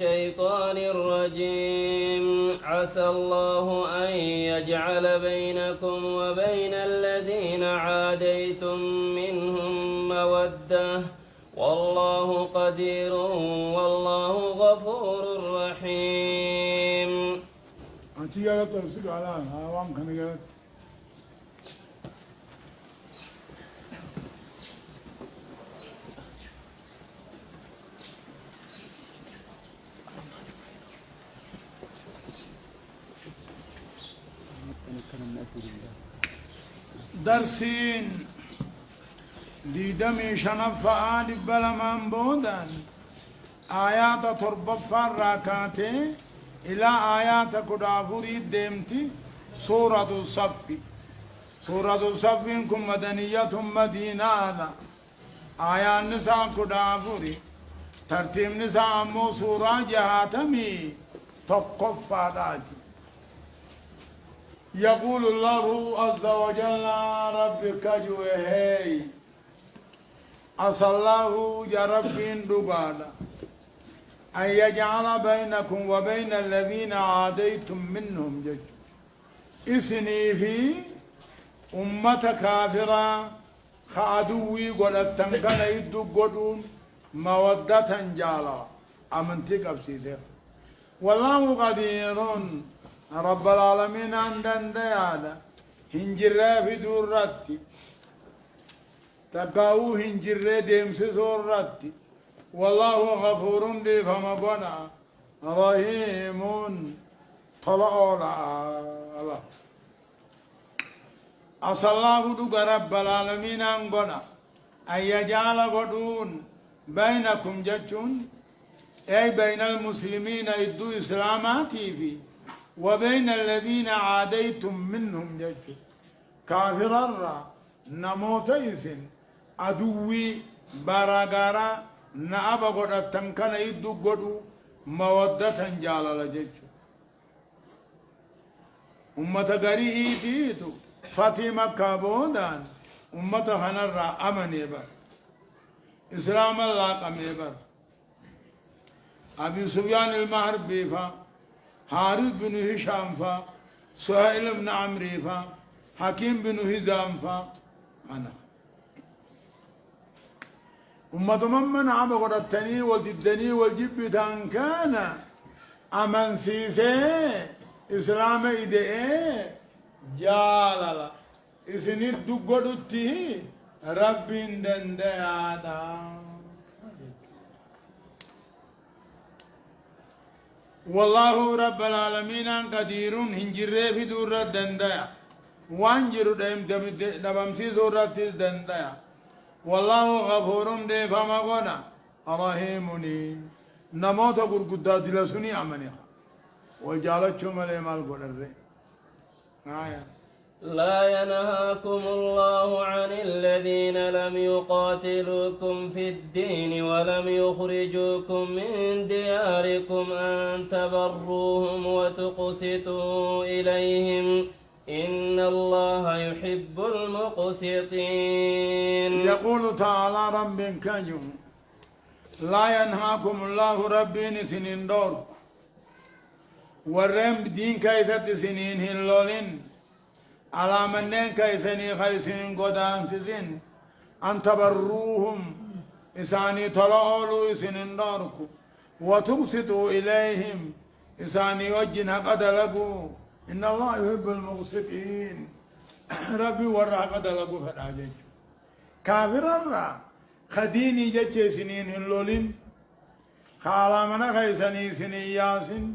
الشيطان الرجيم عسى الله أن يجعل بينكم وبين الذين عاديتم منهم مودة والله قدير والله غفور رحيم. أتيجا ترسل على هوام خنجر درسين دي دمي شنفا بلمان بودان آيات تربفا راكاتي إلى آيات كدافوري ديمتي سورة الصف. سورة الصف كم مدنية مدينة آيات نساء كدافوري ترتيب نساء مو سورة جهاتمي تقفى داتي. يقول الله عز وجل ربك جوهي عسى الله يا رب دقالا أن يجعل بينكم وبين الذين عاديتم منهم جج إسني في أمة كافرة خادوي قلت تنقل يدو قدون مودة جالا أمنتك أبسيسير والله قدير رب العالمين عندن ديالا هنجرة في دورتي تقاو هنجرة ديمس سورتي والله غفور دي فما بنا رحيم طلعولا الله عسى الله دوغ رب العالمين أنقنا أن يجعل قدون بينكم جتون أي بين المسلمين إدو إسلاماتي في وبين الذين عاديتم منهم جتون كافر الرّ نموتيسن أدوي باراغارا نأبا قد تنكنا يدو قدو مودة جالة جتو أمة غريه تيتو فاطمة كابودان أمة هنرى أمني بر إسلام الله قمي بر أبي سفيان المحربي فا حارث بن هشام فا سهيل بن عمرو فا حكيم بن هزام فا أنا أمة من عبا قرأتني والددني والجبتان كان أمن سيسي إسلام إدئي جالala isinit duggodutti rabbiin dandayaadha. والله رب العالمين قدير هنجري في دور الدندايا وانجر دبمسي دورة الدندايا والله غفور دي فما قنا رحيمني نموت قرقدا دلسوني عمنيها وجالت شو ملي مال قدر لا ينهاكم الله عن الذين لم يقاتلوكم في الدين ولم يخرجوكم من دياركم أن تبروهم وتقسطوا إليهم إن الله يحب المقسطين. يقول تعالى رب كجم لا ينهاكم الله ربي سنين دور ورم دين كيثة سنين هلولين على منين كيسني خيسين قدام سزين أن تبروهم إساني طلعوا إسنين داركم وتقسطوا إليهم إساني وجنها قد لقوا إن الله يحب المقسطين. ربي ورع قد لقوا فراجج كافر الرّ خديني جتش سنين هلولين خالا منا خيسني سنين ياسين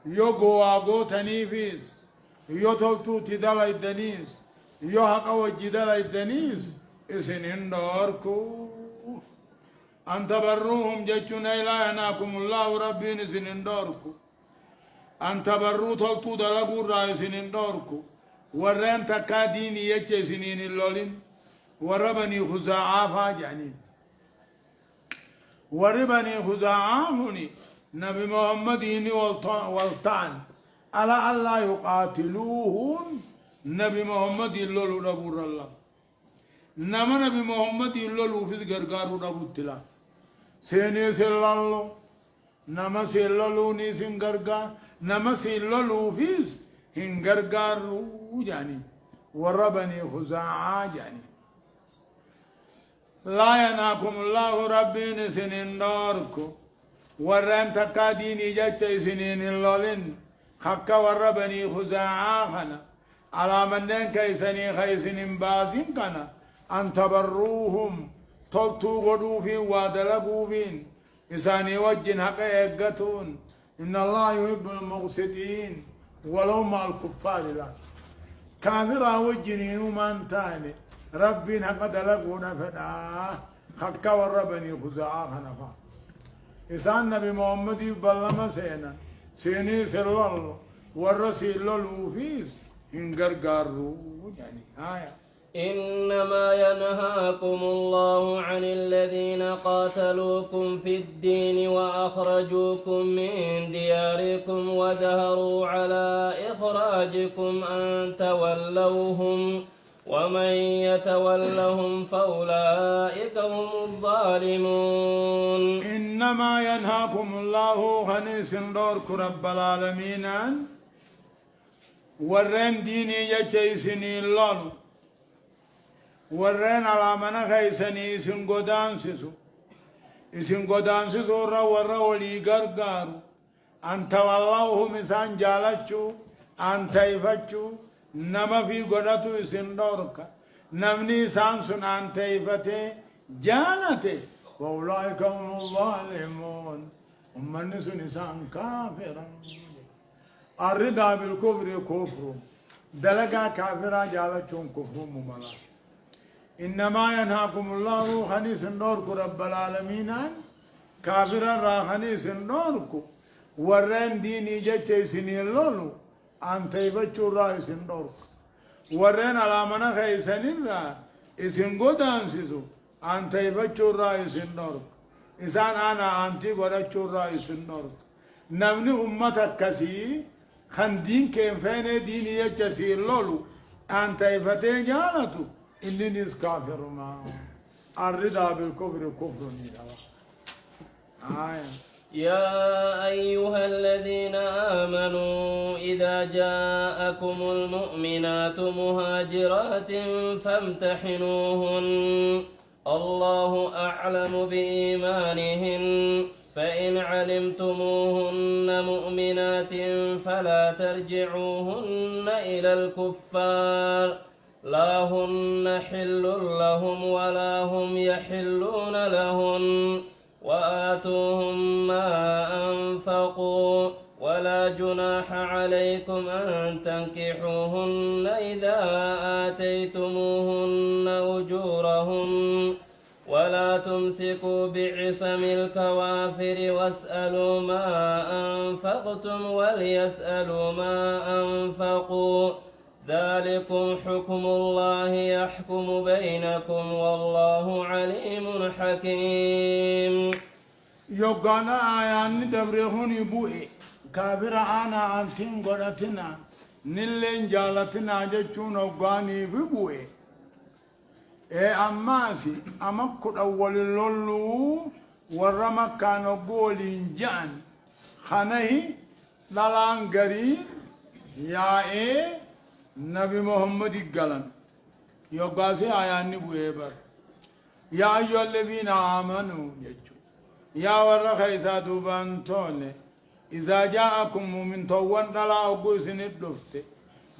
يو غواغو تنيفيس يو تلتو تدالا الدنيس يو حقا وجدالا الدنيس اسنين داركو أن تبروهم جتشون إلا يناكم الله ربين اسنين داركو أن تبرو تلتو دلقو را اسنين داركو ورين تكا ديني يجي سنين اللولين وربني خزاعا فاجعنين وربني خزاعا هني نبي محمد والطعن على الله يقاتلوهم نبي محمد يلولو ربور الله نما نبي محمد يلولو في الغرغار ربو تلا سيني سلالو نما سيلولو نيسن غرغار نما سيلولو فيس هن غرغار يعني وربني خزاعة يعني لا ينهاكم الله ربي سنين نوركم ورن تكاديني جت سنين اللولين خكا وربني خزاعة خنا على منن كيسني خيسن بازين كنا أن تبروهم تلتو غدو في وادلقوا فين إساني وجن حقا يقتون إن الله يحب المقسطين ولو مع الكفار لا كافرا وجنين ومن تاني ربي حقا دلقونا فدا خكا وربني خزاعة خنفا إسان نبي محمد بلما سيني سلول ورسيل لوفيس إنغرغارو يعني آية إنما ينهاكم الله عن الذين قاتلوكم في الدين وأخرجوكم من دياركم وظهروا على إخراجكم أن تولوهم ومن يتولهم فأولئك هم الظالمون إنما ينهاكم الله عن سندورك رب العالمين ورين ديني يجيسني الله ورين على من خيسني اسن قدام سسو ورى ولي غرغار أنت والله مثان جالتشو أنت يفتشو نما في قدتو اسن دورك نمني سانسون أنت يفتي جالته وأولئك هم الظالمون ومن نسان كافرا الرضا بالكفر كفر دلقا كافرا جالتشون كفر مملا إنما ينهاكم الله خنيس نورك رب العالمين كافرا را خنيس نورك ورين ديني جتشي سنين لولو أنت يبتشو را اسن نورك ورين على منا خيسنين را اسن قدام سيسو أنت يبتشو را اسن نورك إسان أنا أنتي قدتشو را اسن نورك نمني أمتك كسي خندين كيف فين ديني جتشي لولو أنت يفتين جالتو اللي نس كافر ما الرضا بالكفر كفر آية يا أيها الذين آمنوا إذا جاءكم المؤمنات مهاجرات فامتحنوهن الله أعلم بإيمانهن فإن علمتموهن مؤمنات فلا ترجعوهن إلى الكفار لا هن حل لهم ولا هم يحلون لهن وآتوهم ما أنفقوا ولا جناح عليكم أن تنكحوهن إذا آتيتموهن أجورهن ولا تمسكوا بعصم الكوافر واسألوا ما أنفقتم وليسألوا ما أنفقوا ذلكم حكم الله يحكم بينكم والله عليم حكيم يوغانا آيان دبرهون يبوئي كافر أنا أنتين قرأتنا نلين جالتنا جتشون وغاني ببوئي أماسي أمكد أول اللولو ورمك كانوا بولين جان خانه لالان قريب يا نبي محمد قالن يوغاسي آياني بوئبر يا أيها الذين آمنوا يجو يا ورخ إذا دوبان تولي إذا جاءكم من توان دلا أقوي سنت دفته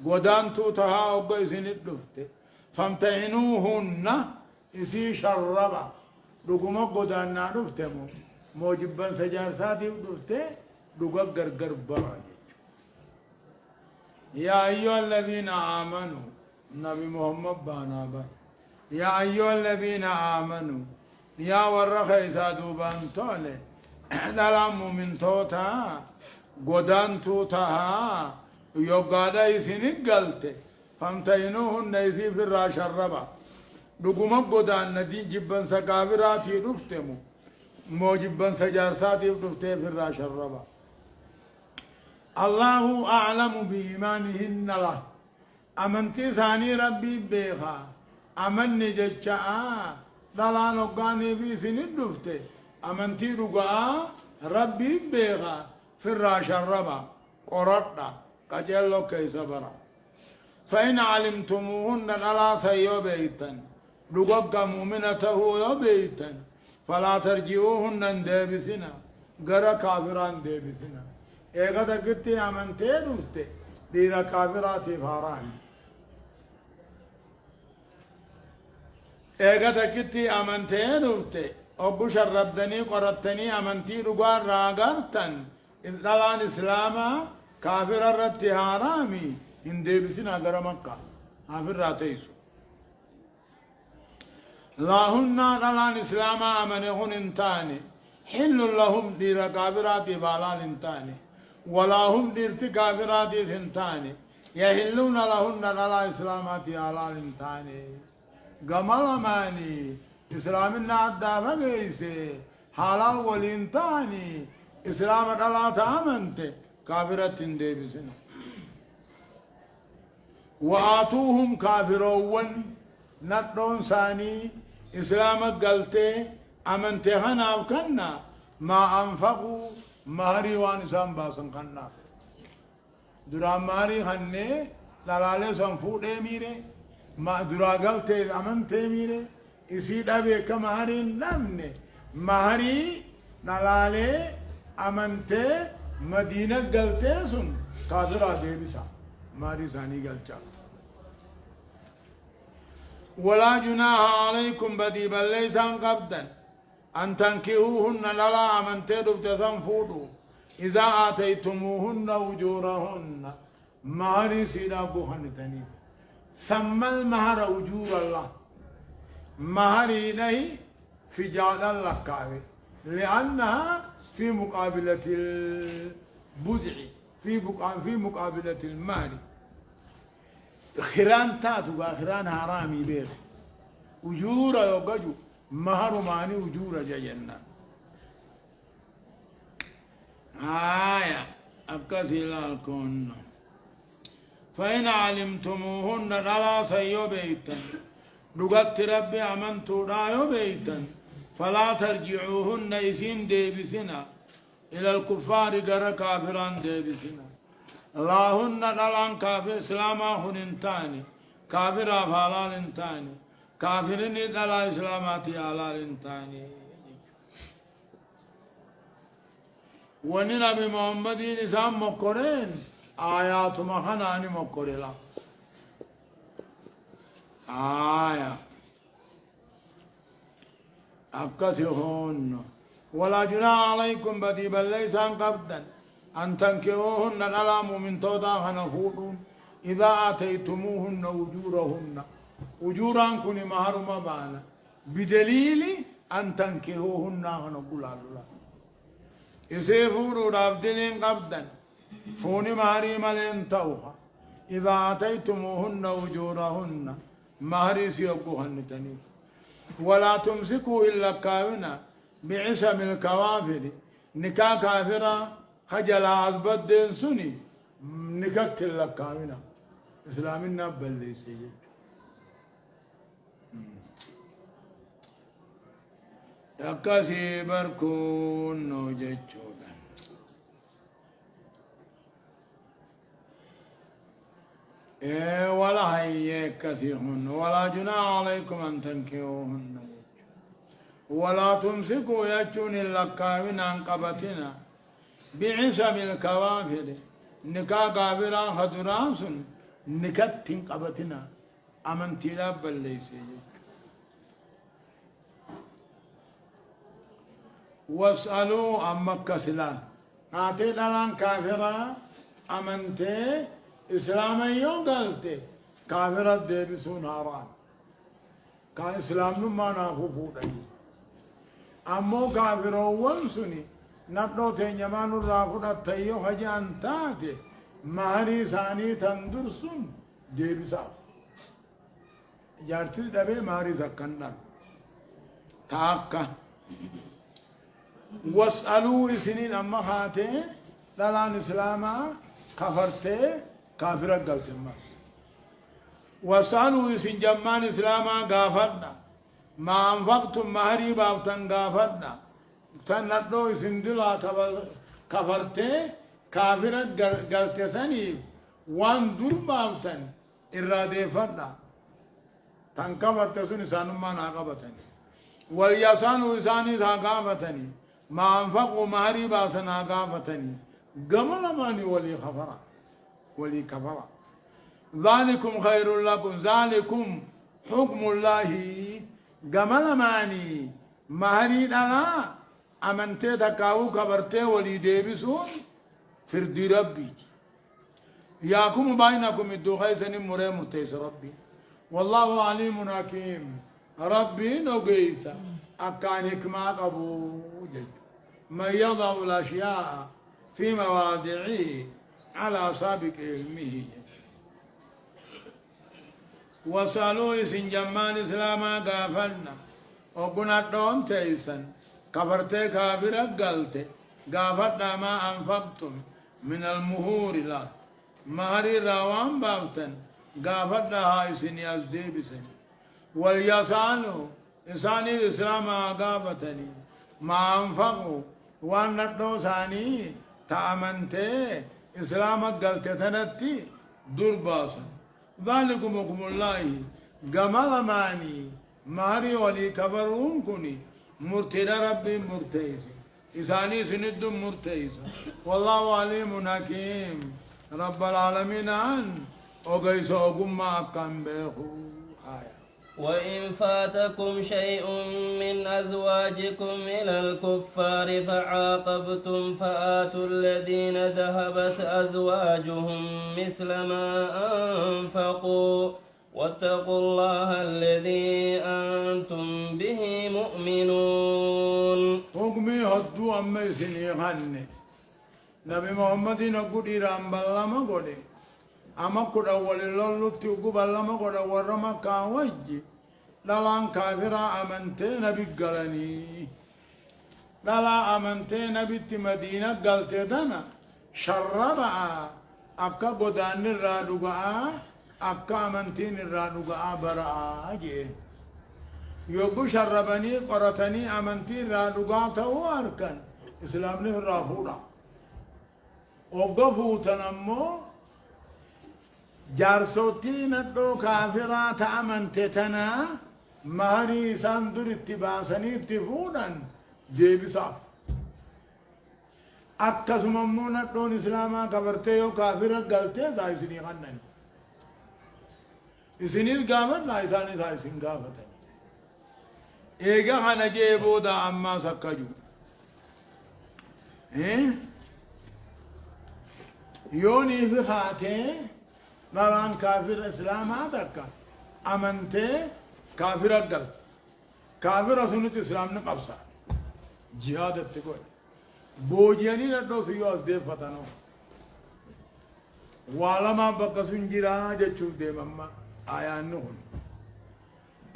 قدان توتها أقوي سنت دفته فامتحنوهن إسي شربا لقوم قدان نادفته موجبا سجار ساتي دفته لقوم غرغر براج يا أيها الذين آمنوا نبي محمد بانابا يا أيها الذين آمنوا يا ورخ إسادو بانتولي دلام من توتا قدان توتا يوغادا إسنك قلت فامتينوهن إسي في الراش الربا لقوم قدان ندي جبا سكابراتي رفتمو موجبا سجارساتي رفته في الراش الربا الله أعلم بإيمانهن له أمنتي ثاني ربي بيخا أمن جتشاء دلان وقاني بي سند دفته أمنتي رقاء ربي بيغا فراش الربا قرطة قجلو كيس برا فإن علمتموهن لا سيو بيتا لقق مؤمنته يو بيتا فلا ترجعوهن ديبسنا غرا كافران ديبسنا ايغا تكتي امنتي دوستي ديرا كافراتي فاران ايغا تكتي امنتي دوستي ابو شربدني قرتني امنتي دغار راغرتن دلان اسلاما كافر الرتي حرامي ان ديبسنا غرا مكه كافر راتيسو لاهن دلان اسلاما امنهن انتاني حل لهم دير كافرات بالال انتاني ولا هم ديرت كافرات انتاني يحلون لهن دلال اسلامات علال انتاني قمال ماني اسلامنا عدابا بيسي حلال ولينتاني اسلام دلا تامنت كافرات ديبسنا وآتوهم كافرون ندون ثاني اسلام قلتي امنتي هنا وكنا ما انفقوا مهري وانسان باسن كنا درا مهري هني لالالي سنفود ميري ما درا قلتي امنتي ميري يسيد ابي كمهري نمني مهري لالالي امنتي مدينة قلتي سن قادرة ديبسا مهري ثاني قلتا ولا جناح عليكم بدي بل ليس قبدا أن تنكهوهن للا من تدب تنفودوا إذا آتيتموهن أجورهن مهري سيدابوهن تنين سمى المهر أجور الله مهري نهي في جعل الله كاوي لأنها في مقابلة البدع في مقابلة المال خيران تاتو خيران حرامي بيخ أجور يوجو مهر ماني أجور جينا آية أكثر الكون فإن علمتموهن لا سيو بيتا لغت ربي أمنتو رايو بيتا فلا ترجعوهن إسين ديبسنا إلى الكفار غير كافران ديبسنا اللهن دلان كافر اسلاما هننتاني كافر افعلال انتاني كافرين دلا اسلاماتي علال انتاني ونبي محمد نسام مقرين آيات مخناني مقرلا آية أكثرهن ولا جناح عليكم بدي بل ليس قبدا أن تنكروهن الألام من تودا هنفودون إذا آتيتموهن أجورهن أجوران كن مهر مبانا بدليل أن تنكروهن هنقول الله إسيفورو رابدين قبدا فوني مهري ملين توها إذا آتيتموهن أجورهن مهري سيقوهن تنيف ولا تمسكوا إلا كاونا بعصم الكوافر نكا كافرا خجل عزبدين سني نكت اللكامنا إسلامنا بلي سيد أكاسي بركون نوجتشودا ولا هي كثيرهن ولا جناح عليكم أن تنكحوهن ولا تمسكوا يجون اللكامنا عن قبتنا بعصم الكوافر نكا قابرا خدران سن نكت قبتنا أمنتي رب ليس واسألوا عن مكة سلام هاتي دلان كافرا أمنتي إسلاما يوم قلتي كافرا ديبسون هاران كان إسلام ما نافو أمو كافرا وانسني نبدو تنجمان الرافضة تيو هجان تاتي مهري ثاني تندرسون ديبسا جارتي دبي مهري سكندر تاكا واسألوا إسنين أما خاتي دلان إسلاما كفرتي كافرة قلتما واسألوا إسن جمان إسلاما غافرنا ما أنفقتم مهري بابتن غافرنا تنادو سندلا كفرتي كافرة قلتسني وان دور باوتن إرادة فردا تنكفرت سن سانما ناقبتني واليسان إساني ثاقافتني ما أنفقوا مهري باسنا قافتني قمل ماني ولي خفرا ولي كفرا ذلكم خير لكم ذلكم حكم الله قمل ماني مهري أنا أمنتي تكاو كبرتي ولي ديبسون فردي ربي ياكم بينكم الدخيثن مري مرتيس ربي والله عليم حكيم ربي نقيسا أكان حكمات أبو جد من يضع الأشياء في مواضعه على سابق علمه وصلوا سن جمان إسلاما قافلنا وقنا دون تيسن كفرتي كافرة قلتي قافتنا ما أنفقتم من المهور لا مهري روان بابتن قافتنا هاي سن يزدي بسن واليسانو إنساني الإسلام قافتني ما أنفقوا وان ندو ثاني تأمنتي إسلام قلت تنتي درباسا ذلكم حكم الله قمل ماني ماري ولي كبرون كني مرتد ربي مرتيس إساني سند مرتيس والله عليم حكيم رب العالمين أن أغيس أقم أكام بيخو آية وإن فاتكم شيء من أزواجكم إلى الكفار فعاقبتم فآتوا الذين ذهبت أزواجهم مثل ما أنفقوا واتقوا الله الذي أنتم به مؤمنون حكمي هدو أمي سني خاني نبي محمد نقول إيران بلما قولي أما كل أول اللولو تيوكو بلما قول ورما كاوجي لالان كافرا أمنتي نبي قلني لالا أمنتي نبي مدينة قلتي دانا شربا أكا قدان الرادوغا أكا أمنتين الرادوغا برا جي يوكو شربني قرتني أمنتين الرادوغا تاو أركن إسلام نه الرافولا وقفو تنمو جارسوتي ندو كافرا تأمن تتنا مهري ساندر اتباسني اتفودا جيبسا أكسم أمو ندو إسلاما كبرتي يو كافرا قلتي سايسني خنن إسني القامت لا إساني سايسن قافتني إيقا خانا جيبو دا أما سكجو يوني في خاتي نران كافر اسلام هذاك امنته كافر اقل كافر سنت اسلام نقبسا جهاد تقول بوجياني ندو سيواس دي فتنو والما بقسن جرا جچو دي مما آيا نون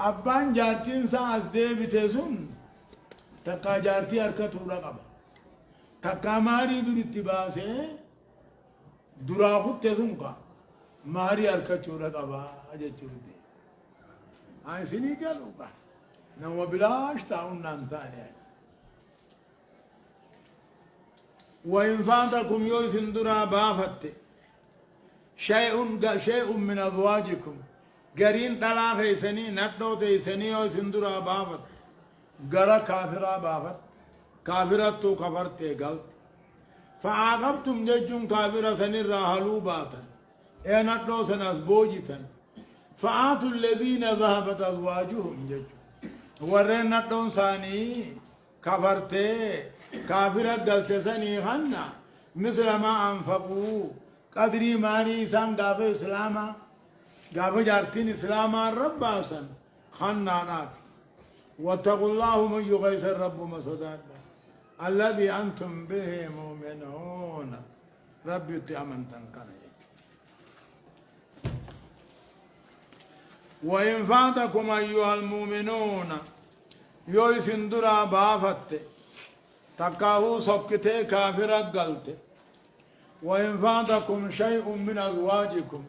ابان جارتين ساس دي بتسون تكا جارتي اركتو رقبا تكا ماري دور اتباسه دراخو تسون ماري أركتشورة قبا أجتشورة هاي سني قالوا با نو بلاش تاون نانتاني وإن فاتكم يوسن درا بافت شيء من أزواجكم قرين طلاق سني نتو تيسني يوسن درا بافت قرا كافرا بافت كافرة تو كفرت قال فعاقبتم ججم كافرة سني راهلو باتا انا دوسن بوجيتن فآتوا الذين ذهبت أزواجهم جج ورنا دون ثاني كفرتي كافرة قلت سني خنا مثل ما أنفقوا قدري ماني سان قاب إسلاما قاب جارتين إسلاما رباسا خنا ناك واتقوا الله من يغيث الرب مسداد الذي أنتم به مؤمنون ربي تأمن تنكنا وإن فاتكم أيها المؤمنون يوسن درا بافت تكاهو سكتي كافر قلت وإن فاتكم شيء من أزواجكم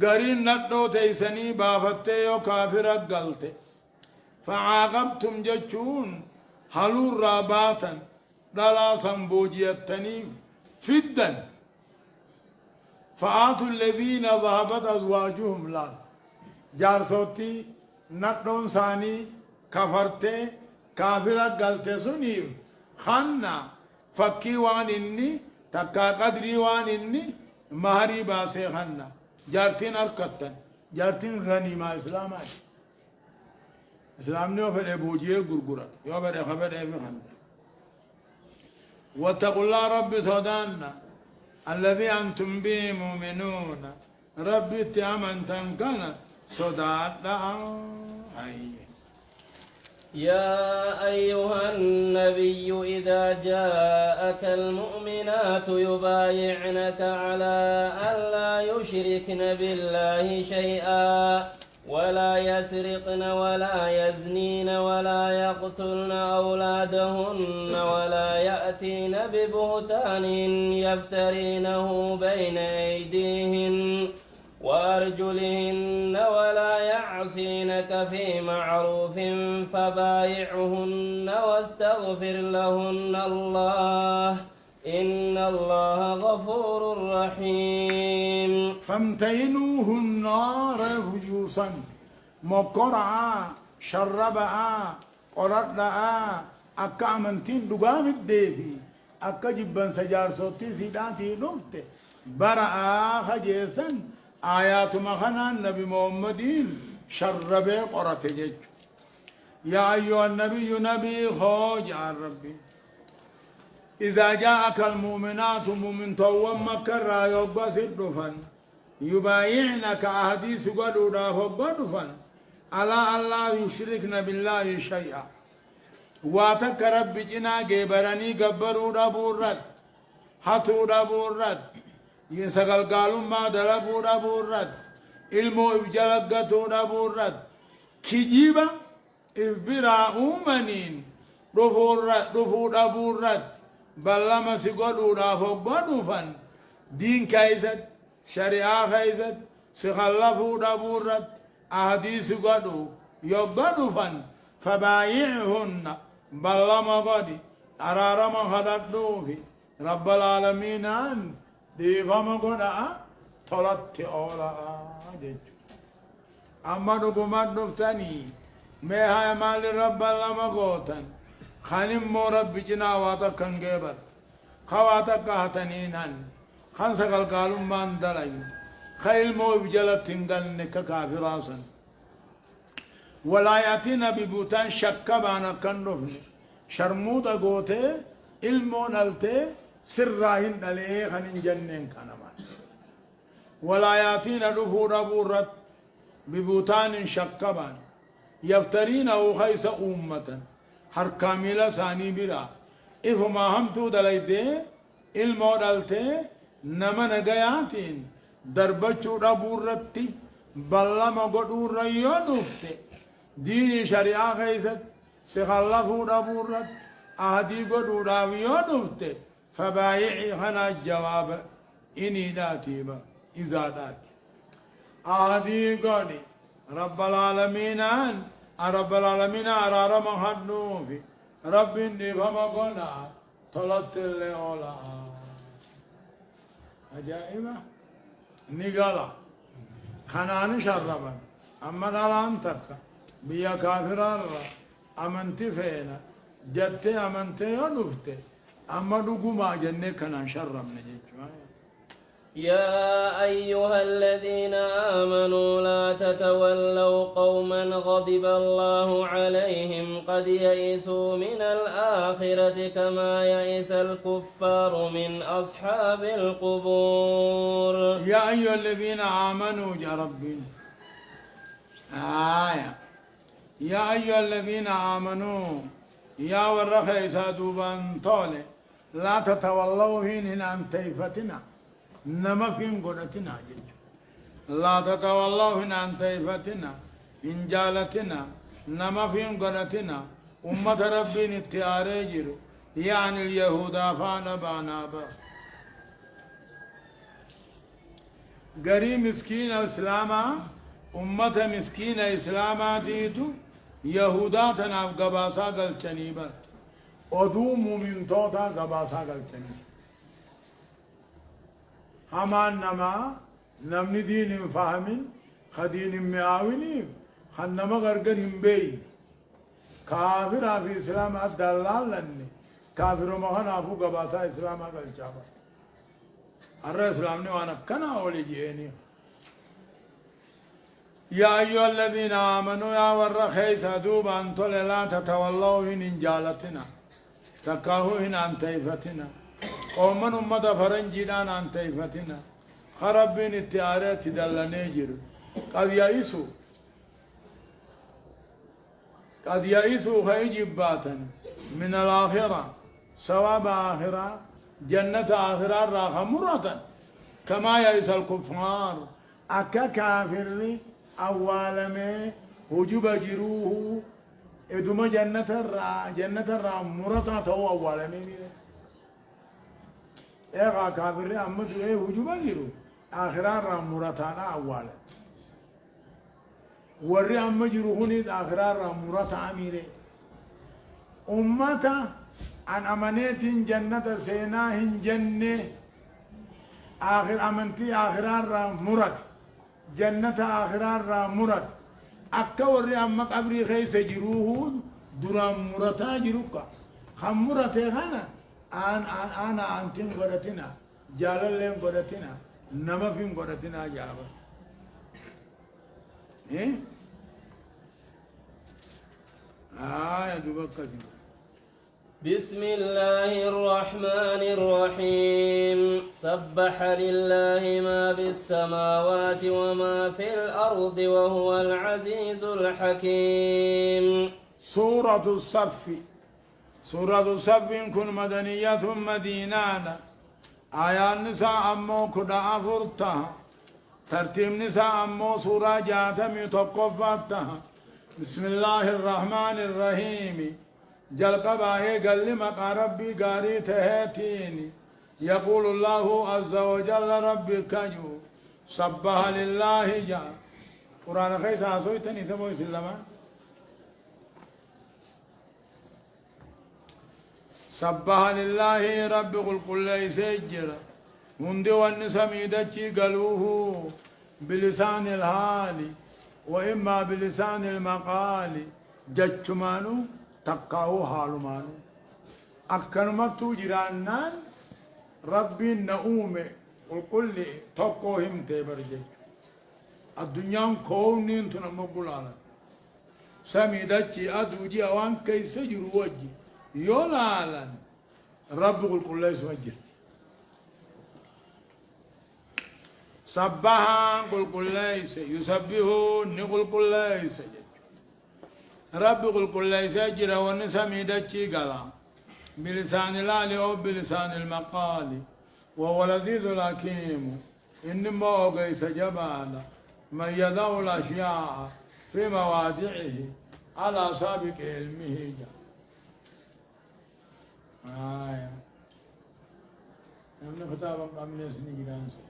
قرين ندو تيسني بافت يو كافر قلت فعاقبتم جتشون هلو راباتا لا سنبوجيتني فدا فآتوا الذين ذهبت أزواجهم لا جارسوتي نقدون ثاني كفرتي كافرة قلت سنيف خنا فكي وان إني تكا قدري وان إني مهري باسي خنا جارتين أركتن جارتين غنيمة إسلامات إسلام نيو فر بوجيه غرغرات يو بر خبر أبي خنا واتقوا الله رب صدانا الذي أنتم به مؤمنون ربي تأمن تنكنا صدانا يا أيها النبي إذا جاءك المؤمنات يبايعنك على أن لا يشركن بالله شيئا ولا يسرقن ولا يزنين ولا يقتلن أولادهن ولا يأتين ببهتان يفترينه بين أيديهن وأرجلهن ولا يعصينك في معروف فبايعهن واستغفر لهن الله إن الله غفور رحيم فامتينوهن رفجوسا مقرعا شربا قرطا أكا أمنتين دقام الديبي أكا جبان سجار صوتي سيداتي نمت برعا خجيسا آيات مخنا النبي محمدين شربه قرط جج يا أيها النبي نبي خوج عن ربي إذا جاءك المؤمنات مؤمن توم مكر يوبس الدفن يبايعنك أحاديث قدودا فقدفن على الله يشركن بالله شيئا واتك رب جنا جبرني قبروا دبورت حتو دبورت يسقل قالوا ما دلبوا دبورت علمو إبجلقتوا دبورت كجيبا إبرا أمنين رفو دبورت بلما سيقولوا رافو قدوفن دين كايزت شريعة كايزت سخلفوا دبورت أحاديث قدو يقدوفن فبايعهن بلما قدي أرارما خددوفي رب العالمين أن ديغم قدا طلت أولا أما دقمت نفتني ميها مال رب لما قوتن خانم مورب بجنا واتا كنجبر خواتا كهتنينان خان سقل قالوا مان دلائي خيل مو بجلت تنقل نكا كافراسا ولا يأتينا ببوتان شكبانا كنفني شرمودا قوتي علمون التي سراهن دلئي خنين جنين كنمان ولا يأتينا دفور بورت ببوتان شكبان يفترين أو خيس أمة هر كاملة ثاني برا إفما هم تو دلائي علمو دلتي نما نگياتين دربچو دبورتي بلما قدور ريو دفته دين شريعة خيست سخلفو دبورت أهدي قدور راويو دفته فبايعي خنا الجواب إني داتيبا إذا داتي أهدي قدي رب العالمين رب العالمين أرار مهدنوفي رب إني فما قنا طلت اللي أولا أجائبا نقالا خناني شربا أما دالان تكا بيا كافرار أمنتي فينا جتي أمنتي ونفتي أما دقما جنة كنا شرب نجيج يا أيها الذين آمنوا لا تتولوا قوما غضب الله عليهم قد يئسوا من الآخرة كما يئس الكفار من أصحاب القبور يا أيها الذين آمنوا يا ربي يا أيها الذين آمنوا يا ورخي سادوبان طولي لا تتولوا هين عن تيفتنا نما فين قدتنا جل لا تتولوا هين عن تيفتنا إن جالتنا نما فين قدتنا أمة ربي نتياري جرو يعني اليهود فانا بانابا غري مسكين اسلاما أمة مسكين اسلاما ديتو يهودا تناف قباسا قلتني بات ودوم من توتا قباسا قلتني همان نما نمني دين فاهمين خدين مياويني خنما غرغر هم بي كافر في إسلام الدلال لني كافر مهن أبو قباسا إسلام قلتشابا الرئيس إسلام وانا كنا أولي جيني يا أيها الذين آمنوا يا ورخيس دوبا أنتو لا تتولوا إن جالتنا تكاهو إن أنتيفتنا قوما أمة فرنجينا أنتيفتنا خربين التعارات دلني جر قد يئسوا خيجباتا من الآخرة ثواب آخرة جنة آخرة راخة مرة كما يئس الكفار أكا كافر أول ما وجب جروه إدوما جنة الرا مرة تو أول ما إيه كافر أمد إيه وجب جروه آخرة را مرة أنا أول ورّي أما جروهني آخرة را مرة أميره أمتا عن أمانات جنة سيناهن جنة آخر أمنتي آخرة را مرة جنة آخرة را مرة أكا ورّي أما قبري خيس جروه درام مرة جروكا خم مرة خانا أنا أنتم قدتنا جالل لهم قدتنا نما فيهم قدتنا جابا إيه يا دوبك بسم الله الرحمن الرحيم سبح لله ما في السماوات وما في الأرض وهو العزيز الحكيم سورة الصف كن مدنية مدينة آيات نساء أمو كدا أفرتها ترتيب نساء أمو سورة جاتم تقفتها بسم الله الرحمن الرحيم جل قبائه قل مقا ربي قاري تهاتيني يقول الله عز وجل ربي كجو صبح لله جا قرآن خيس عصويتني ثموي سلما صبح لله رب قل كل يسجر هندي والنسميدتي قالوه بلسان الحال وإما بلسان المقال جتمانو تقاو حالمانو أكرمتو جرانان ربي نؤوم والكل تقوهم تبرج الدنيا كونين تنمقلانا سميدتي أدوجي أوان كيس جروجي يولالا رب الكل يسوجي سبحا قل كل ليس يسبحون نقول كل ليس رب قل كل ليس جرى ونسمي دتشي قلا بلسان الآل أو بلسان المقال وهو لذيذ الحكيم إنما أوقيس جبالا من يضع الأشياء في مواضعه على سابق علمه جاء نحن خطابا قبل سنين جرانسي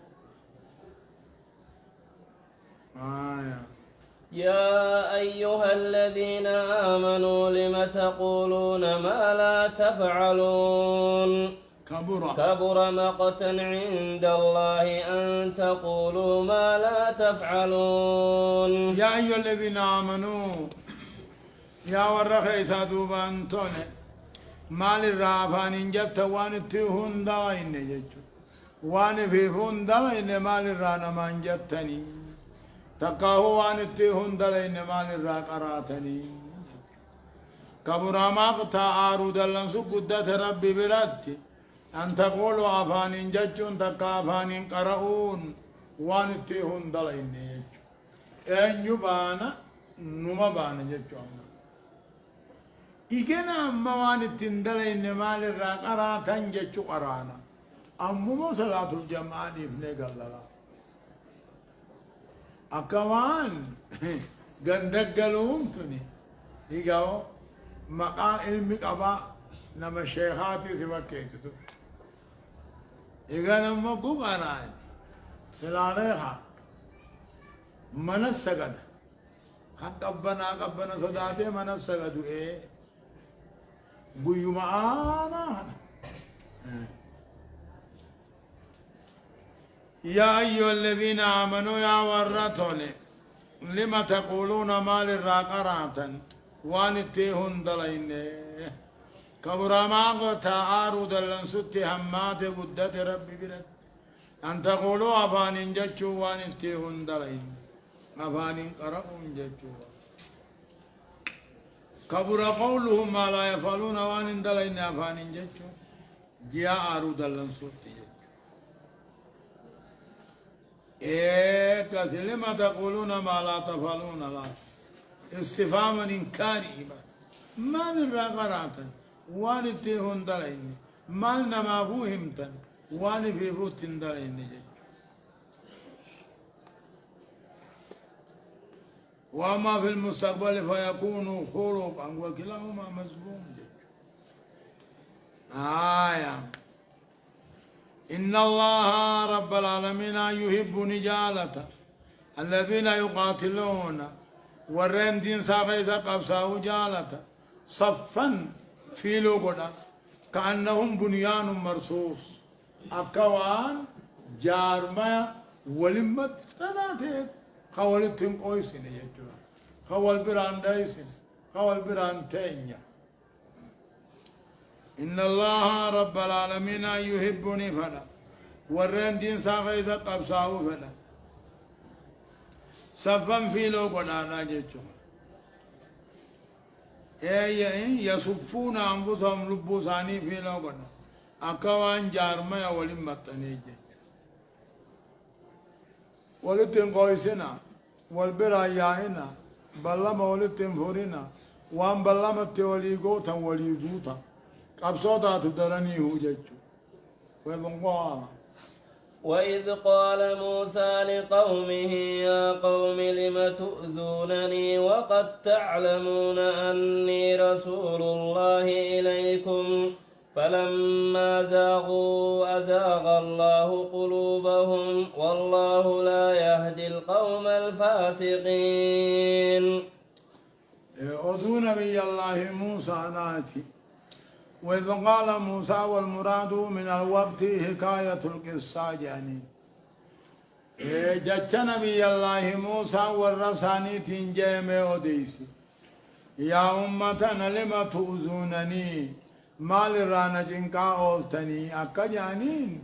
يا أيها الذين آمنوا لم تقولون ما لا تفعلون كبر مقتا عند الله أن تقولوا ما لا تفعلون يا أيها الذين آمنوا يا ورخي سادوبا أنتوني مال الرافان جبت وان تهون داين جيجو وان فيفون داين مال الرانا من جبتني تقاهو وان تهون داين مال الراقراتني كبر مقتا عارود اللنسو قدت ربي براتي أن تقولوا أفان ججون تقا أفان قرؤون وان تهون داين جيجو أن يبانا نما بانا جيجو إجنا أموان التندل إنما للرقرة تنجت قرانا أمو صلاة الجماعة ابن قللا أكوان قندق قلوم تني إيقاو مقا علمك أبا نما الشيخاتي سبكيتو إيقا نما قبران سلاليها من السقد خط قبنا صداتي من السقد إيه بيو معانا يا أيها الذين آمنوا يا ورطولي لما تقولون ما للراقرات وانتهن دلين كبر ما تعارض لنسط همات قدة ربي برد أن تقولوا أفان جتشو وانتهن دلين أفان قرأوا جتشو كبر قولهم ما لا يفعلون وان دلين أفان جتشو جاء عارض لنسط إيه لما تقولون ما لا تفعلون لا استفهام إنكاري ما نرى قراتا وان تيهن دلين ما نما فهمتا وان في فوت دلين وما في المستقبل فيكون خلقا وكلاهما مذموم آية إن الله رب العالمين يحب نجالة الذين يقاتلون ورين دين ساقيسا قبساو جالة صفا في لوغدا كأنهم بنيان مرصوص أكوان جارما ولمت تناتيك خوالتهم قويسين يجوا خوال بران دايسين خوال بران تينيا إن الله رب العالمين يحبني فلا ورين دين ساقا إذا قبصاه فلا صفا في لو قدانا جيتشو يصفون أنفسهم لبوساني في لو قدانا أكوان جارما ولم متني جيتشو ولتن قويسنا والبرا ياهنا بلما ولتن فورنا وان بلما توليقوتا وليقوتا أبصودا تدرني هو جيتشو ويبقى وإذ قال موسى لقومه يا قوم لم تؤذونني وقد تعلمون أني رسول الله إليكم فلما زاغوا أزاغ الله قلوبهم والله لا يهدي القوم الفاسقين. أذو نبي الله موسى ناتي وإذ قال موسى والمراد من الوقت حكاية القصة يعني جتش نبي الله موسى والرساني تنجيم أوديسي يا أمتنا لما تؤذونني ما لرانا جنكا أولتني أكا جانين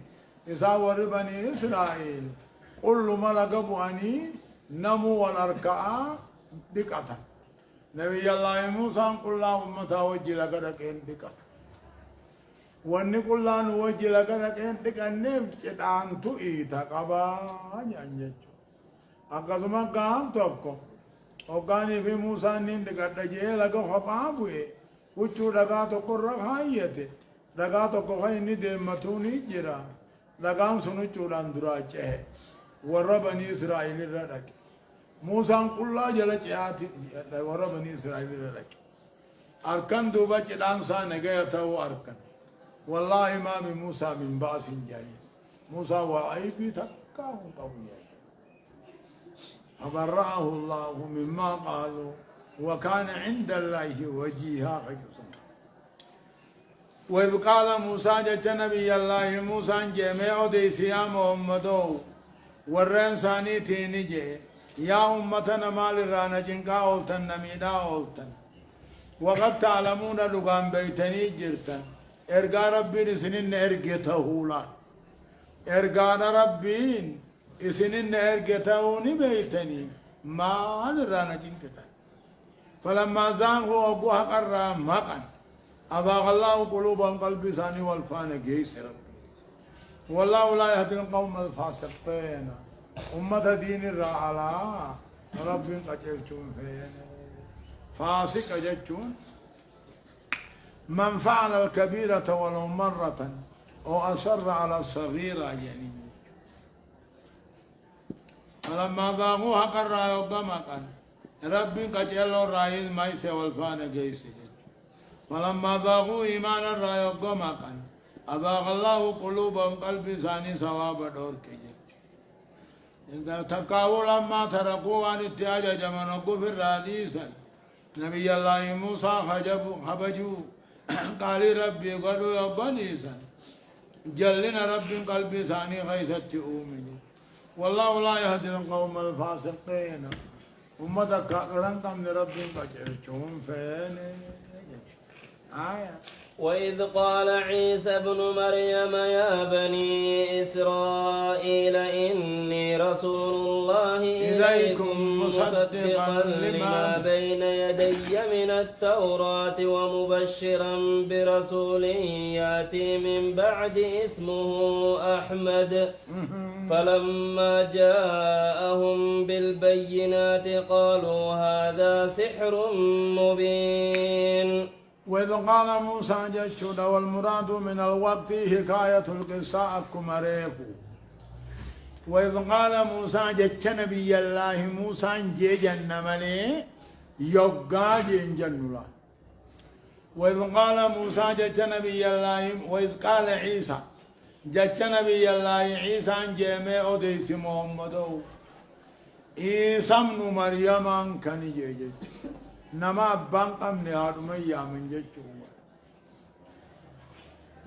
إذا وربني إسرائيل كل ملك بواني نمو والأركاء دكتا نبي الله موسى قل لا أمتا وجي لك دكتا wanni qullaan wajji laga dhaqeen dhiqanneef cidhaantu iita qabaa jedhan jechuudha. Akkasuma gaam tokko hoggaanii fi Muusaan niin dhiqadha jee laga kophaa bu'e huccuu dhagaa tokkorra kaayyate dhagaa tokko kan inni deemmatuu ni jira dhagaan sun huccuudhaan duraa cehe warra banii Israa'el irra dhaqe. Muusaan qullaa jala ce'aati warra banii Israa'el irra dhaqe. Harkan duuba cidhaan isaa nagaya ta'uu harkan. والله ما من موسى من بأس جاي موسى وعيبي تكاه قويا فبرأه الله مما قالوا وكان عند الله وجيها خجوسا وإذ قال موسى جت نبي الله موسى جميع ديسيا محمدو ورين ثاني تينجي يا أمتنا مال رانا جنكا أولتن نميدا أولتن وقد تعلمون لغان بيتني جرتن إرجع ربين سنين إرجته لا إرجع ربين سنين إرجتهوني بيتني ما أدرانا جنكتا فلما زاغوا أبوها قرّا مقن أباغ الله قلوبهم قلبي ثاني والفان جيس ربي والله لا يهدي القوم الفاسقين أمة دين الرعلا رب قجلتون فين فاسق أجتون من فعل الكبيرة ولو مرة أو أصر على الصغيرة يعني فلما ذاقوها قرّا يوضمقا ربي قجل الرئيس ميس والفان جيس فلما ذاقوا إيمان الرأي يوضمقا أذاق الله قلوبهم قلبي ثاني ثواب دورك تقاو لما تركوا عن اتياج جمنقوا في الراديسا نبي الله موسى خبجوا قال ربي قالوا يا بني سن جلنا ربي قلبي ثاني غيثت أؤمني والله لا يهدي القوم الفاسقين أمتك قرنتم لربي قجرتهم فين آية وإذ قال عيسى ابن مريم يا بني إسرائيل إني رسول الله إليكم مصدقا لما بين يدي من التوراة ومبشرا برسول يأتي من بعد اسمه أحمد فلما جاءهم بالبينات قالوا هذا سحر مبين. وإذ قال موسى جتشود والمراد من الوقت حكاية القصة أكمريكو وإذ قال موسى جتش نبي الله موسى جيجن ملي يوغا جنجن الله وإذ قال موسى جتش نبي الله وإذ قال عيسى جتش نبي الله عيسى جيمي أديس محمد عيسى ابن مريم كان جيجن نما أبان قمني هارما يامن جتشوا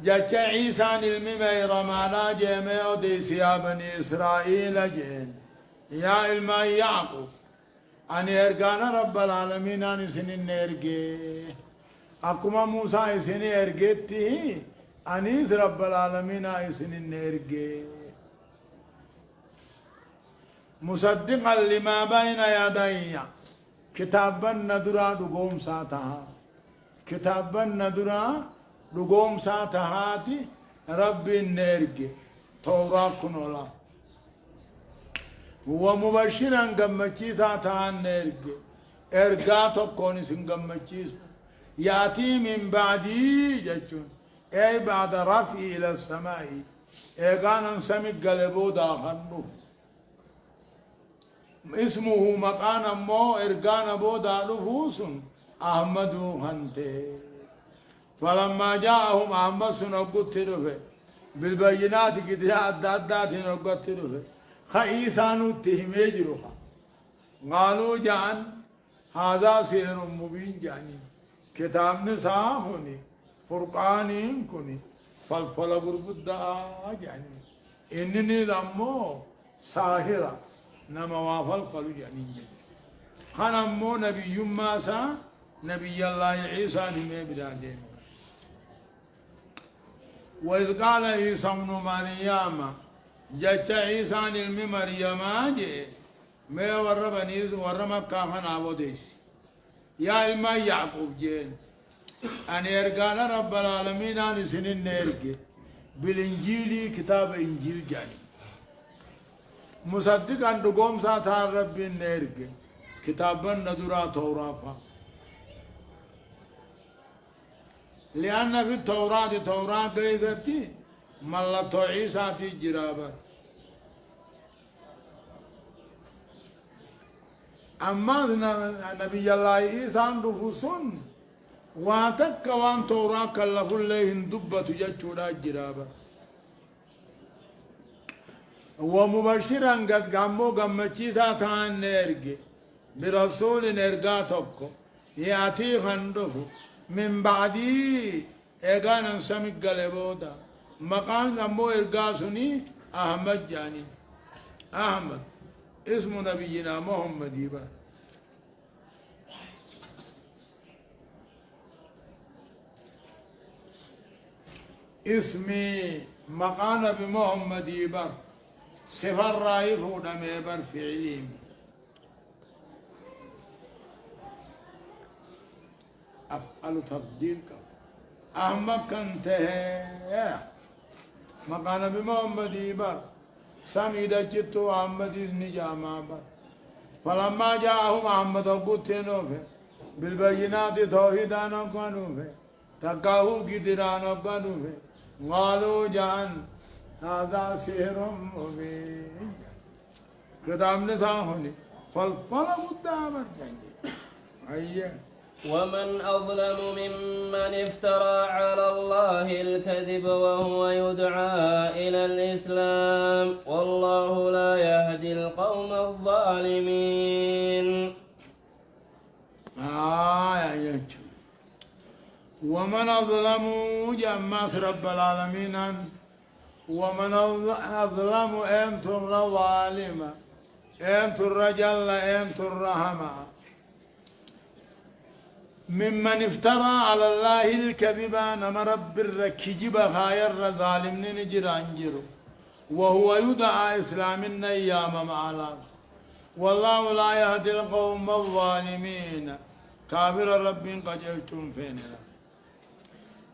جتش عيسى الممي رمانا جيمي وديس يا بني إسرائيل جين يا إلما يعقوب أن يرقانا رب العالمين أن سنين نرقي أكما موسى سنين يرقيتي أنيس رب العالمين أن سنين نرقي مصدقا لما بين يدي كتابا ندرا دقوم ساتها كتابا ندرا دقوم ساتهاتي ربي النرجي توراة كنولا ومبشرا قمتشي ساتها النرجي ارقاتو كوني سنقمتشيس ياتي من بعدي جتشون اي بعد رفعي الى السماء اي كان سمي قلبو داخلو اسمه مكان مو ارغان بودا رفوس احمد هنته فلما جاءهم احمد سنقت رفه بالبينات كده ادادات نقت رفه خيسانو تهميجرها قالوا جان هذا سحر مبين جاني كتاب نصافني فرقانين كوني فلفل بربدا جاني انني دمو ساهرة نما وافل قالوا جانين خنا مو نبي ماسا نبي الله عيسى نمي بلادين وإذ قال عيسى ابن مريم جت عيسى علم مريم جي ما وربني ورمك خنا وديش يا علم يعقوب جين أن يرقانا رب العالمين أن سنين نرقي بالإنجيل كتاب إنجيل جاني مصدق أن تقوم ساتها ربي نرقي كتابا ندرا توراة لأن في التوراة توراة قيدتي ملت عيسى جرابة أما نبي الله عيسى رفوسون واتك وان توراة كلف الله دبة جتشورا جرابة ومبشرا قد قاموا قمتشيسا تان نرقي برسول نرقاتك يأتي خندفو من بعدي ايغانا سمك قلبودا مقام قاموا ارقاسوني احمد جاني احمد اسم نبينا محمد يبا اسمي مقام بمحمد يبا سفر رايف ودميبر في علمي أفعل تفضيلك أحمد كنت مقام بمحمد يبا سميد جتو أحمد نجاما بر فلما جاءهم أحمد أبوتينو في بالبينات توحيدانا قانو في تقاهو قدرانا قانو في قالوا جان هذا سحر مبين كتاب نساهني فالفل مدامر جانجي أيه ومن أظلم ممن افترى على الله الكذب وهو يدعى إلى الإسلام والله لا يهدي القوم الظالمين. يا ومن أظلم جماس رب العالمين ومن أظلم أنت الظالم أنت الرجل أنت الرحمة ممن افترى على الله الكذب نما رب الركجب خير ظالم نجر انجرو وهو يدعى إسلام النيام معنا والله لا يهدي القوم الظالمين كافر رب قجلتم فينا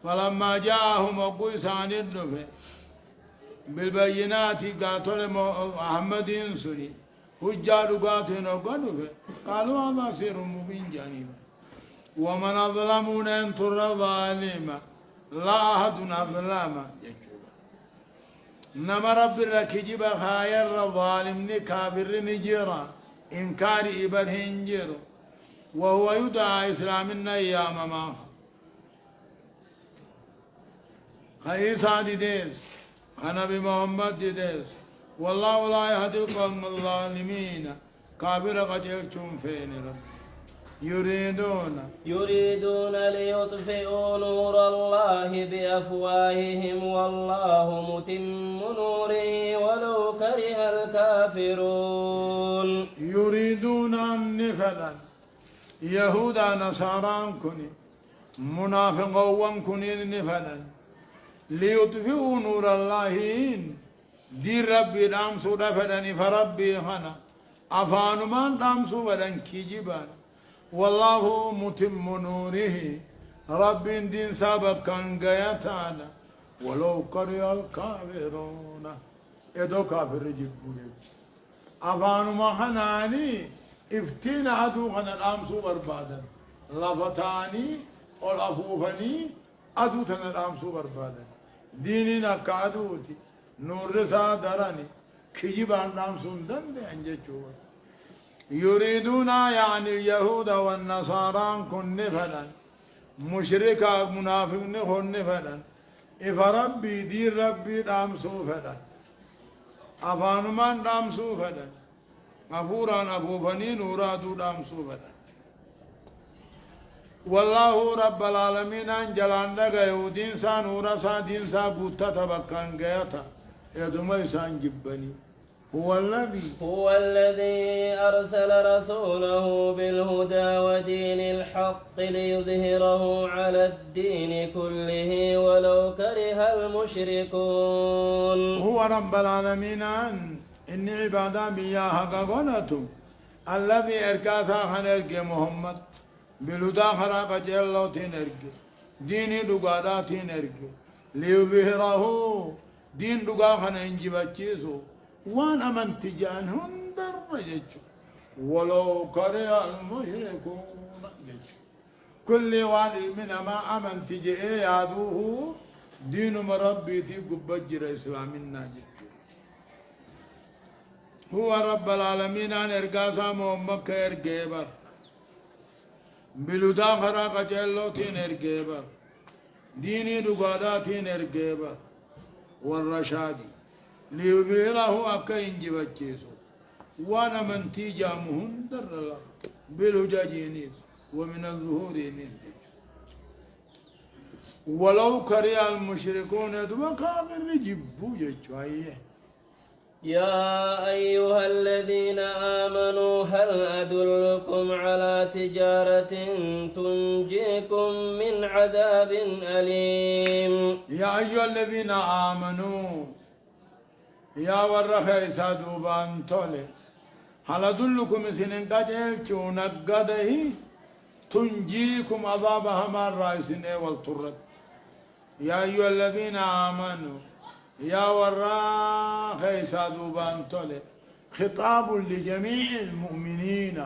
فلما جاءهم أبو سعد الدفع بالبينات قاتل محمد سري حجار قاتل وقدفع قالوا هذا سير مبين جانبا ومن أظلم أنتر ظالما لا أحد أظلم نما رب الركجب خير ظالم كافر نجرا إنكار إبر هنجر وهو يدعى إسلام النيام ما خيسا ديديس خنبي محمد ديديس والله لا يهدي القوم الظالمين كافر قد يكتم فين رب يريدون ليطفئوا نور الله بأفواههم والله متم نوره ولو كره الكافرون يريدون أن نفلا يهودا نصارى كني منافقون كني نفلا ليطفئوا نور الله دي ربي دامسو دفدني فربي خنا أفان من دامسو ودن كيجبان والله متم نوره رب دين سابق كان قيتانا ولو كره الكافرون ادو كافر جبوا أفان ما خناني افتين عدو خنا الأمسو بربادا لفتاني والأفوفني عدو تنا الأمسو بربادا ديننا كعدوتي نور رسا دراني كيجبان الأمسو دند انججوا يريدون يعني اليهود والنصارى كن فلا مشركا منافق نخن فلا إف ربي دين ربي دامسو فلا أفان من دامسو فلا غفوران أبو فني نورادو دامسو فلا والله رب العالمين أن جلان دقا يهودين سا نورا سا دين سا قوتا تبكان قياتا يدوما يسان جبني هو الذي أرسل رسوله بالهدى ودين الحق ليظهره على الدين كله ولو كره المشركون هو رب العالمين إن عبادا بياها قغنتم الذي إركاسا خنرق محمد بالهدى خراق جلو تنرق ديني دقادا تنرق ليظهره دين دقا خننجبتشيسو وانا من تجان هندر رجج ولو كره المشركون جج كل وان من ما امن تجي يادوه دين مربي تي قبجر اسلام الناجج هو رب العالمين ان ارقاسا محمد ارقيبر بلودا خراق جلو تين ارقيبر ديني دقادا تين ارقيبر والرشادي ليظهره أكين جبتشيسو وانا من تيجامهن در الله بالهجاجينيس ومن الظهور نيس ولو كره المشركون يدوا كافر جبوا جشوائيه يا أيها الذين آمنوا هل أدلكم على تجارة تنجيكم من عذاب أليم يا أيها الذين آمنوا يا ورخي سادوبان تولي هل أدلكم سنين قجل نقده تنجيكم عذابها مع الرئيسين والطرد يا أيها الذين آمنوا يا ورخي سادوبان تولي خطاب لجميع المؤمنين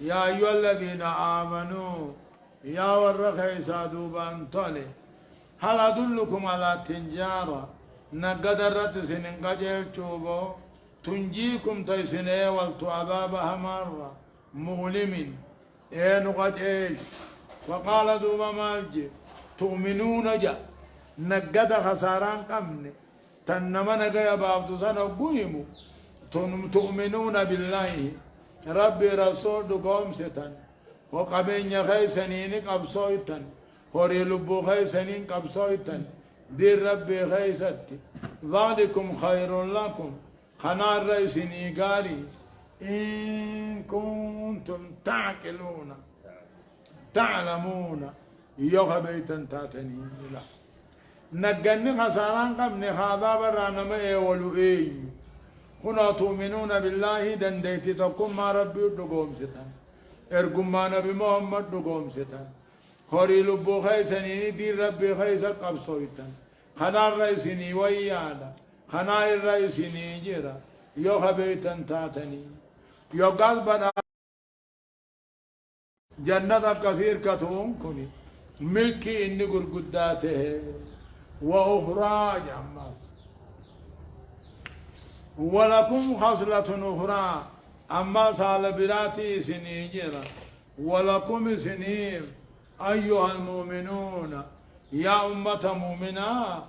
يا أيها الذين آمنوا يا ورخي سادوبان تولي هل أدلكم على تجارة نقدرت سنين قجل شوبو تنجيكم تيسني والتو عذابها مرة مؤلم نقج ايش وقال دوبا مالجي تؤمنون جا نقد خساران قمني تنما نقيا بابتو سنة قيمو تؤمنون بالله ربي رسول دقوم ستن وقبين يخي سنينك أبصويتن هوري لبو خيسنين قبصويتن دير ربي خيستي ذلكم خير لكم خنار رئيسني قالي إن كنتم تعقلون تعلمون يوغا بيتن تاتني لا نجني خساران قبل هذا برانا ما يولو إيه هنا تؤمنون بالله دنديتي تقوم ما ربي دقوم ستان ارقم ما نبي محمد دقوم ستان هوري لبو خيسني دي ربي خيسا قبصويتان خنار رئيسني ويانا خنار رئيسني جيرا يوغا بيتن تاتني يوغال بنا جنة كثير كتوم كوني ملكي إني قرقداته وأخرى جمس ولكم خصلة أخرى أما سال براتي سنيجرا ولكم سنير أيها المؤمنون يا أمة مؤمنة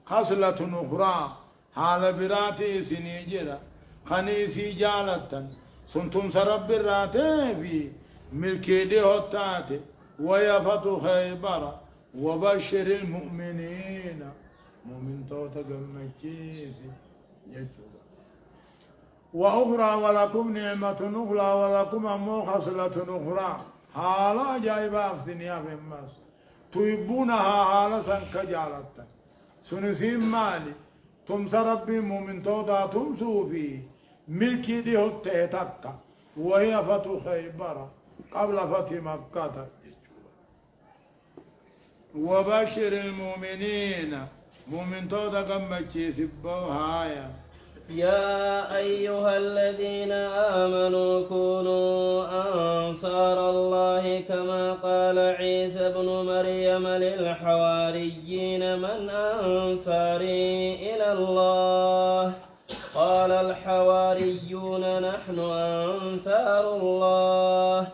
خصلة أخرى حال براتي سنيجرا خنيسي جالتا سنتم سرب الراتي في ملكي دي هتاتي ويفتو خيبر وبشر المؤمنين مؤمن توتا قمكيسي يجوبا وأخرى ولكم نعمة أخرى ولكم أمو خصلة أخرى حالا جايبا أفسنيا في الناس تحبونها حالا سنكجالتا سنسيم مالي تمسى ربي مؤمن توتا تمسو فيه ملكي دي هتاتك وهي فتو خيبر قبل فتح مكة وبشر المؤمنين مؤمن تودا قمتشي سبوها يا أيها الذين آمنوا كونوا أنصار الله كما قال عيسى بن مريم للحواريين من أنصاري إلى الله قال الحواريون نحن أنصار الله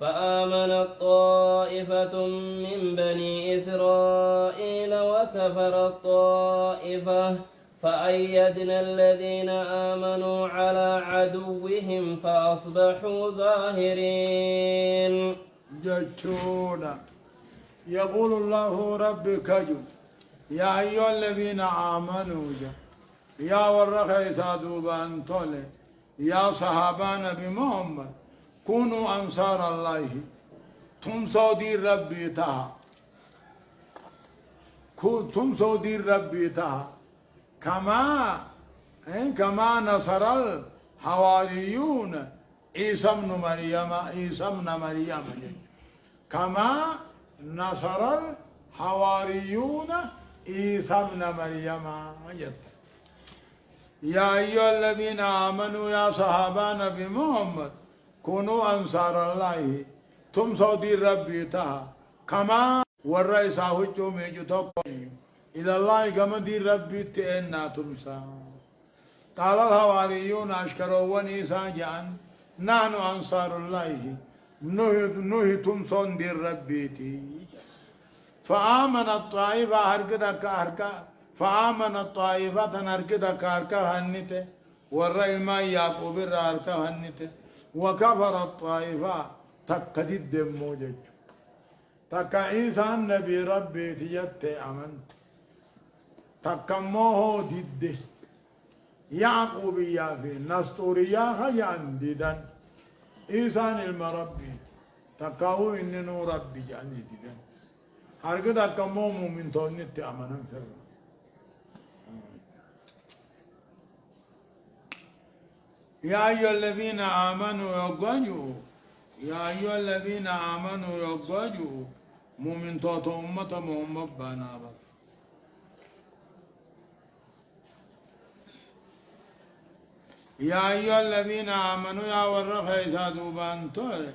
فآمنت طائفة من بني إسرائيل وكفرت طائفة فأيدنا الذين آمنوا على عدوهم فأصبحوا ظاهرين. جتونا يقول الله رب كجو يا أيها الذين آمنوا يا ورخي سادوبان طولي يا صحابان بمحمد كونوا أنصار الله تمسوا دين ربي تها تمسوا دين ربي تها كما نصر الحواريون عيسى ابن مريم كما نصر الحواريون عيسى ابن مريم يا أيها الذين آمنوا يا صحابان بمحمد كونوا أنصار الله تمسوا دين ربي تها كما والرئيس هجو ميجو توقعوا إلى الله كما دين ربي تئنا تمسا قال الحواريون أشكروا ونيسا جان نحن أنصار الله نهي تمسون دين ربي تي فآمن الطائفة فآمن الطائفة هركدا كاركا هنته والرأي ما يعقوب الراركا هنته وكفر الطائفة تقدد موجج تكا عيسى النبي ربي تجت أمنت تكموه ضد يعقوب يا في نسطوريا خيان ديدن عيسى المربي تكاو إنه ربي جاني ديدن هركدا كموه من تونت أمنن سر يا أيها الذين آمنوا يقواجوا يا أيها الذين آمنوا يقواجوا مؤمن توتو أمة محمد بانا بس يا أيها الذين آمنوا يا ورخي سادوا بانتور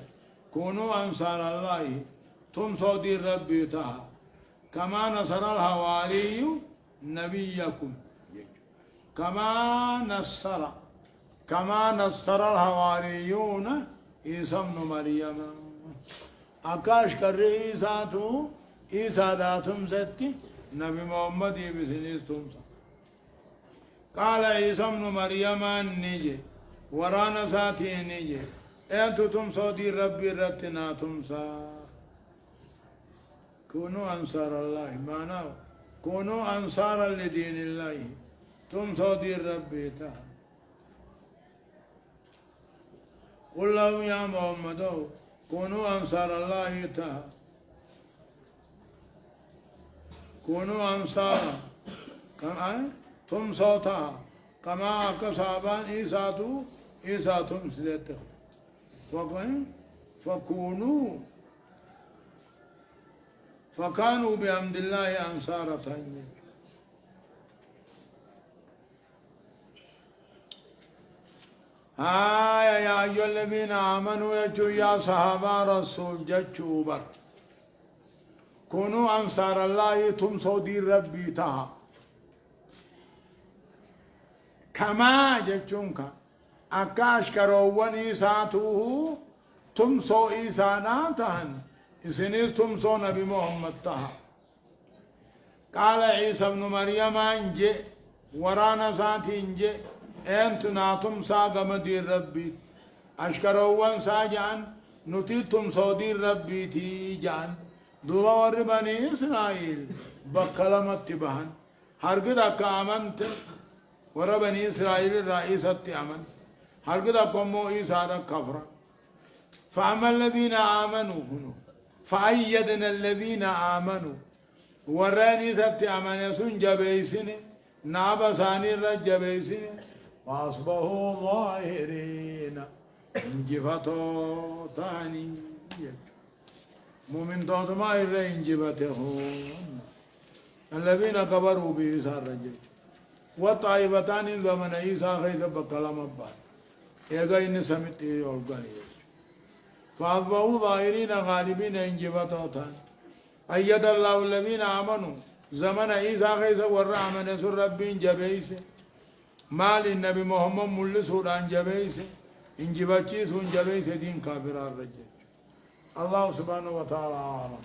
كونوا أنصار الله تمسوا دين ربي تها كما نصر الحواري نبيكم كما نصر الحواريون عيسى ابن مريم आकाश कर रहे ईसा तू ईसा दातुम सत्ती नबी मोहम्मद ये बिजनेस तुम सा काला ईसा नु मरियम निजे वराना साथी निजे ऐ तो तुम सऊदी रब्बी रत्ना तुम सा كونوا أنصار الله معناه كونوا أنصارا لدين الله تم صدي ربي تعالى قل لهم يا محمد كونوا أنصار الله تعالى كونوا أنصارا كما تم صوتا كما كصابان إيساتم سيدته فكونوا فكانوا بحمد الله أنصارا يا أيها الذين آمنوا يا صحابة رسول جتشوبر كونوا أنصار الله تم صدي ربي تها كما جتشونك أكاش كروان إيساتوه تم صو إيسانا تهن إسنيس تم صو نبي محمد تها قال عيسى ابن مريم انجي ورانا ساتي انجي انت ناتم ساقم دير ربي أشكروان ساجان نتيتم صو دير ربي تي جان دوبا ور بني إسرائيل بكلمت بهن هرقد أكا أمنت ور بني إسرائيل الرئيسة أمن هرقد أكا مو إيسا كفر فأما الذين آمنوا فأيدنا الذين آمنوا وراني ست أمن يسون جبيسن نابساني رجبيسن وأصبحوا ظاهرين انجفتو تاني مؤمن توتما إلا انجبتهم الذين كبروا بإيسى الرجل وطائفتان زمن إيسى خيث بكلام أبان إيغا إن سمت يولغاني فأصبحوا ظاهرين غالبين انجبتوتان أيد الله الذين آمنوا زمن إيسى خيث ورعمن سر ربين جبيس مال النبي محمد مل سودان جبيس انجبتشي سون جبيس دين كافر الرجل الله سبحانه وتعالى أعلم